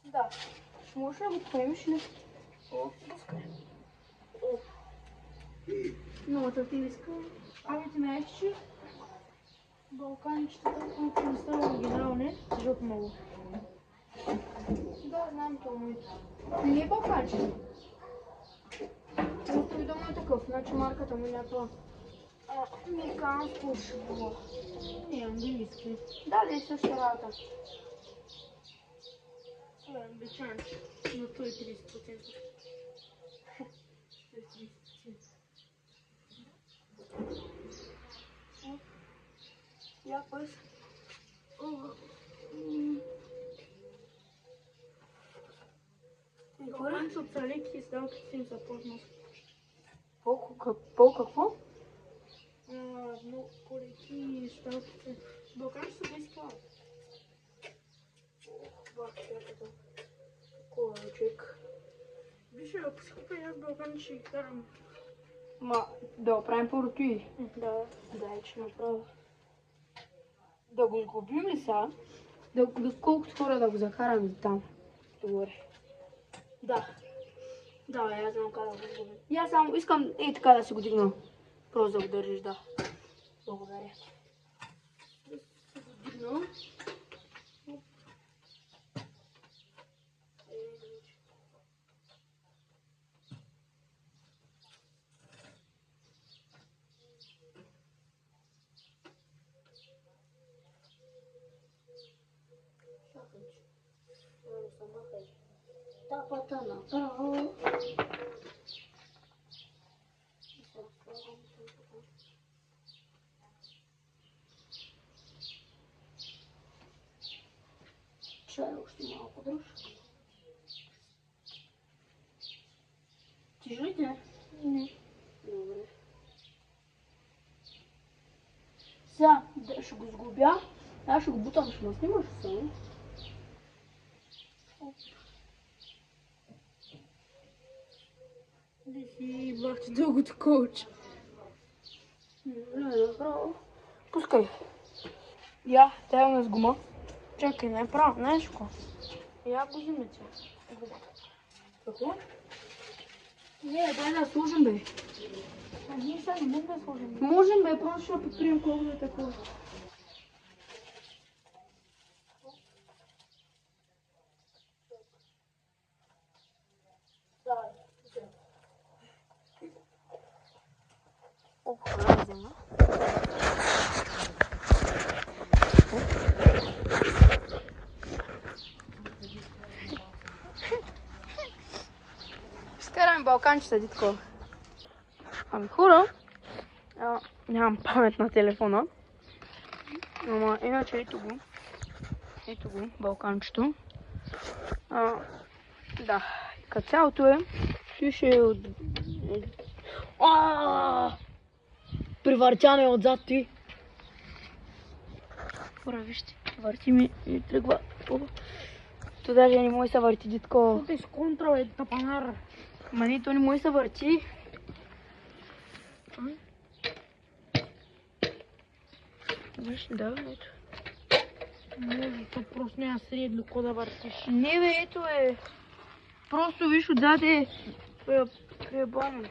Да. Можеш да го поемеш ли? О, пускай. О. Новата ти иска. Ами ти знаеш, че Балканчетата, които не са оригинални, тежат много. Да, знам това моето. Не е балканче. Просто и дома е такъв, значи марката му някаква американско шибо. Не, английски. Да, да е същата работа. Това е англичанче, но той е 30%. Я пъс. Балканче от Алеки издалките им започнах. По какво? Но колеки и сталките. Балканче са 10 кг. Бах, тяката. Колечек. Виж, ако си купя аз балканче ще ги карам. Ма, да оправим поротуи. Да, дай, че направя. Да го изгубим ли сега? Колкото хора да го закараме там. Добре. Да. Да, аз знам как да го изгубим. И аз само искам така да си го дигна. Просто да го държиш, да. Благодаря. Да си го дигна. Тапата направо. Чай още малко дръж. Тежите? Не. Добре. Сега ще го сгубя. Аз ще го бутам, ще ме снимаш само. И бах ти дългото колче. Направо. Пускай. Я, тя с гума. Чакай, направо, знаеш какво? Я го взиме тя. Какво? Не, дай да сложим, бе. Ние сега не можем да сложим. Можем, бе, просто ще подприем колко е такова. Хора взема. Скараме балканчета, дитко. Ами хора, нямам памет на телефона. Ама иначе ето го, балканчето. Да, като цялото е, ще от... Привъртяне отзад ти. Хора, вижте, върти ми и тръгва. То даже не може да се върти, дитко. Тук е с контра, е тапанара. Ма не, то не може да се върти. Виж, да, ето. Може, то просто няма средно ко да въртиш. Не бе, ето е. Просто виж отзад е пребано.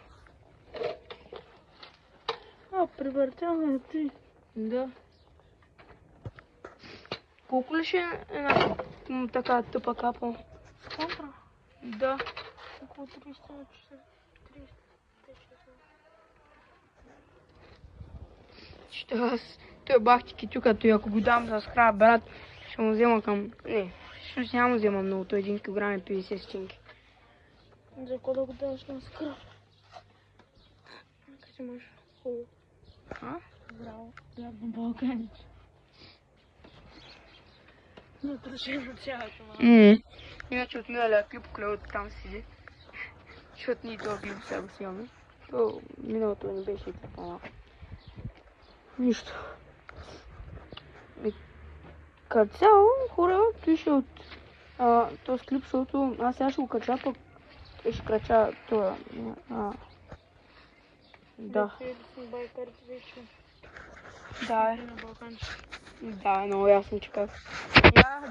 Привъртяме ти. Да. Колко ли ще е една така тъпа капа? С контра? Да. Около 300 часа. 300 аз. Той бахтики тук, той ако го дам за скраб, брат, ще му взема към... Не, ще няма взема много, той 1 кг и 50 стинки. За кога да го даш на скраб? Как си имаш хубаво? Браво, явно балканич. Натрошено цялото, мама. Иначе от миналия клип клевото там седи. Защото ние това клип сега го снимаме. То миналото не беше и по-малко. Нищо. Като цяло, хора, той ще от този клип, защото аз сега ще го кача, пък ще кача това. Да. Да, много ясно, че как.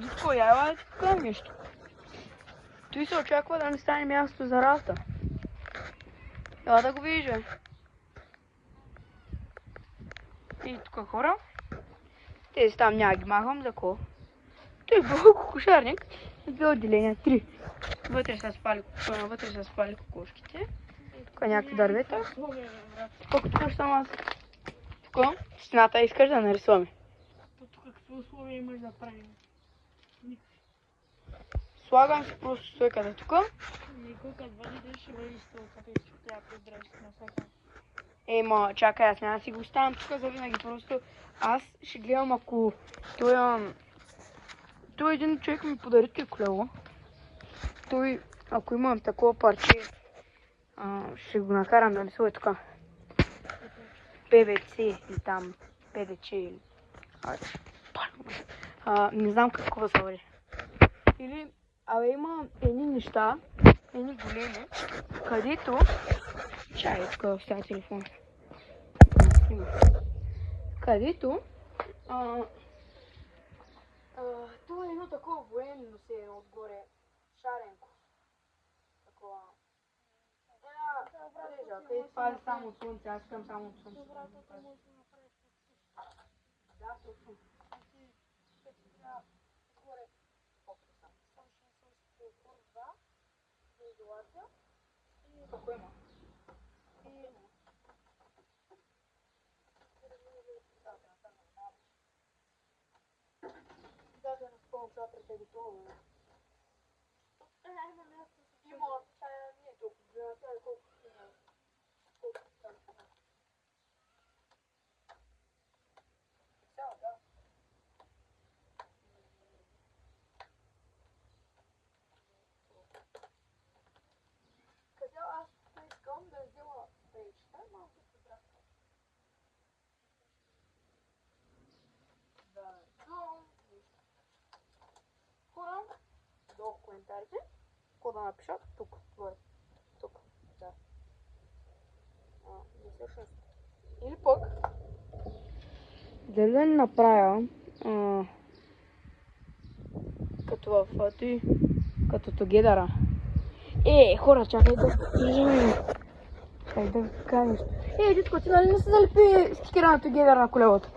Дитко, я ти кажа нещо. Той се очаква да не стане място за рафта. Ела да го видиш, бе. И тук хора. Тези там няма ги махам, за ко. Той был кокошарник. Две отделения, 3. Вътре са спали кокошките. Тук някакви дървета. Колко тук ще съм аз? Тук стената искаш да нарисуваме. Тук какви условия имаш да правим? Слагам си просто стойката тук. Никой като бъде ще бъде стойката и ще трябва да издръжиш на всяка. Ема, чакай, аз няма да си го оставям тук за винаги. Просто аз ще гледам, ако той един човек ми подари той колело. Той, ако имам такова парче, ще го накарам да рисува така. ПВЦ или там ПДЧ или... не знам какво се води. Или, има едни неща, едни големи, където... Чай, тук остава телефон. Където... това е едно такова военно се едно отгоре. Шаренко. Такова... режа, където пази само от слънце, аз искам само от слънце. Да, точно. Какво има? Да се разпълна това пред тебе това. Има, не е толкова голяма, тя е колко там. Цяла, да. Къде аз искам да взема речта, малко фотография. Да, хора, долу в коментарите, какво да напишат тук, горе, тук, да. Или пък, дали да направя, като в той, като Together. Хора, чакай да кажа нещо. Дитко, ти нали не се залепи стикера на Together на колелото?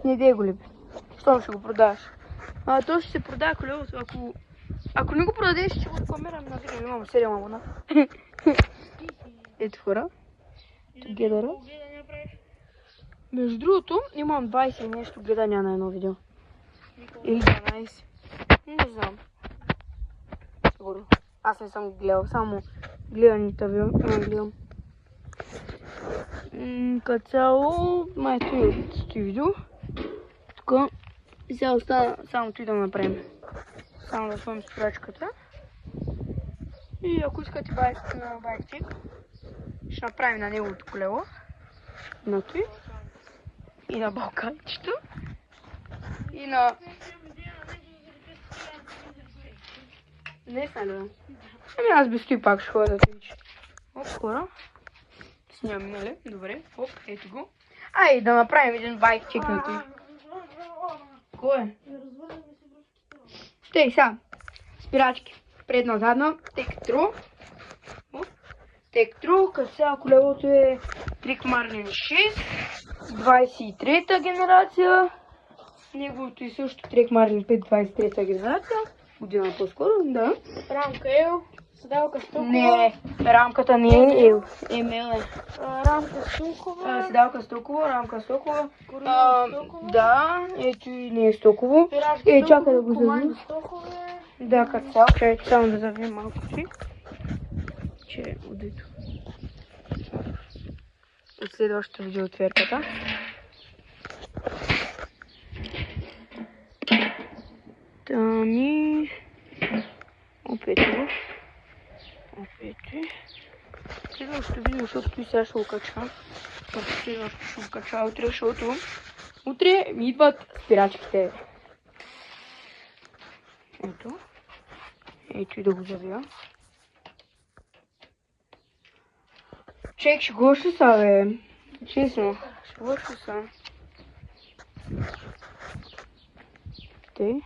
Не дей го лепи. Щом ще го продаваш? То ще се продава колелото, ако не го продадеш, ще го рекламирам на видео. Имам 7 абона. Ето хора. Together. Между другото, имам 20 и нещо гледания на едно видео. Или 12. Не знам. Сигурно. Аз не съм гледал, само гледаните гледам. Като цяло, май стои видео. Тук сега остава само той да направим. Само да сложим спирачката. И ако искате на байкчик, ще направим на неговото колело. На той. И на балканчето. И на... Не знам ли? Аз без той пак ще ходя да тича. Оп, хора. Снимаме, нали? Добре. Оп, ето го. Ай, да направим един байкчик на той. Кой е? Тъй, сега. Спирачки. Предна, задна. Тек-тру. Тек-тру, като сега колелото е Trick Marlin 6. 23-та генерация. Неговото е също Trick Marlin 5. 23-та генерация. Година по-скоро, да. Рамка Ел, седалка стокова. Не, рамката не е Ел. Емел е. Рамка стокова. Седалка стокова, рамка стокова. Корина стокова. Да, ето и не е стоково. Чакай да го завим. Да, като цяло, чакай само да завим малко си. Че е удето. От следващото видео отверката. Тами... Опете. Следващото видео, защото той сега ще го кача. Следващото ще го кача утре, защото утре ми идват спирачките. Ето. Ето и да го завия. Чек, ще го още са, бе. Честно. Ще го още са. Тъй.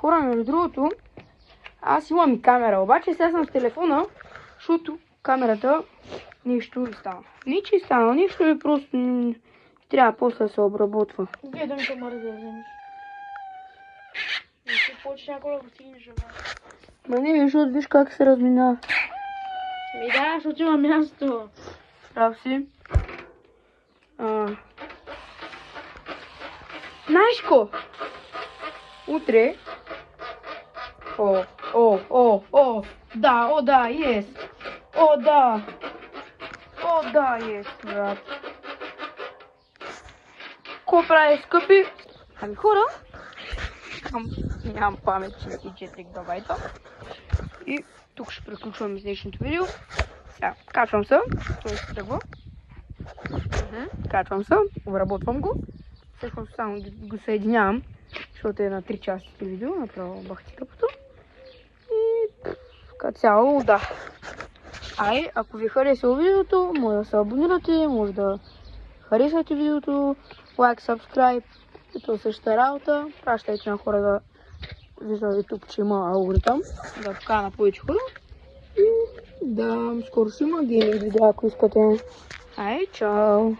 хора, между другото, аз имам и камера, обаче сега съм с телефона, защото камерата нищо не стана. Ничи стана, нищо и просто трябва после да се обработва. Гледам те мързи да вземеш. И ще почне някога да си жива. Ма не, защото виж как се разминава. Ми да, защото има място. Прав си. Знаеш ко? Утре. Да, есть. О, да, есть, брат. Ко прави, скъпи? Ами хора, нямам памет 64 гигабайта. И тук ще приключвам с днешното видео. Сега, качвам се, той се тръгва. Качвам се, обработвам го. Всъщност само го съединявам, защото е на 3 части видео, направо бахти тъпото. И като цяло, да. Ай, ако ви хареса видеото, може да се абонирате, може да харесате видеото, лайк, subscribe, и то същата работа. Пращайте на хора да виждат YouTube, че има алгоритъм, да покана повече хора. И да, скоро ще има гейминг видео, ако искате. Ай, чао!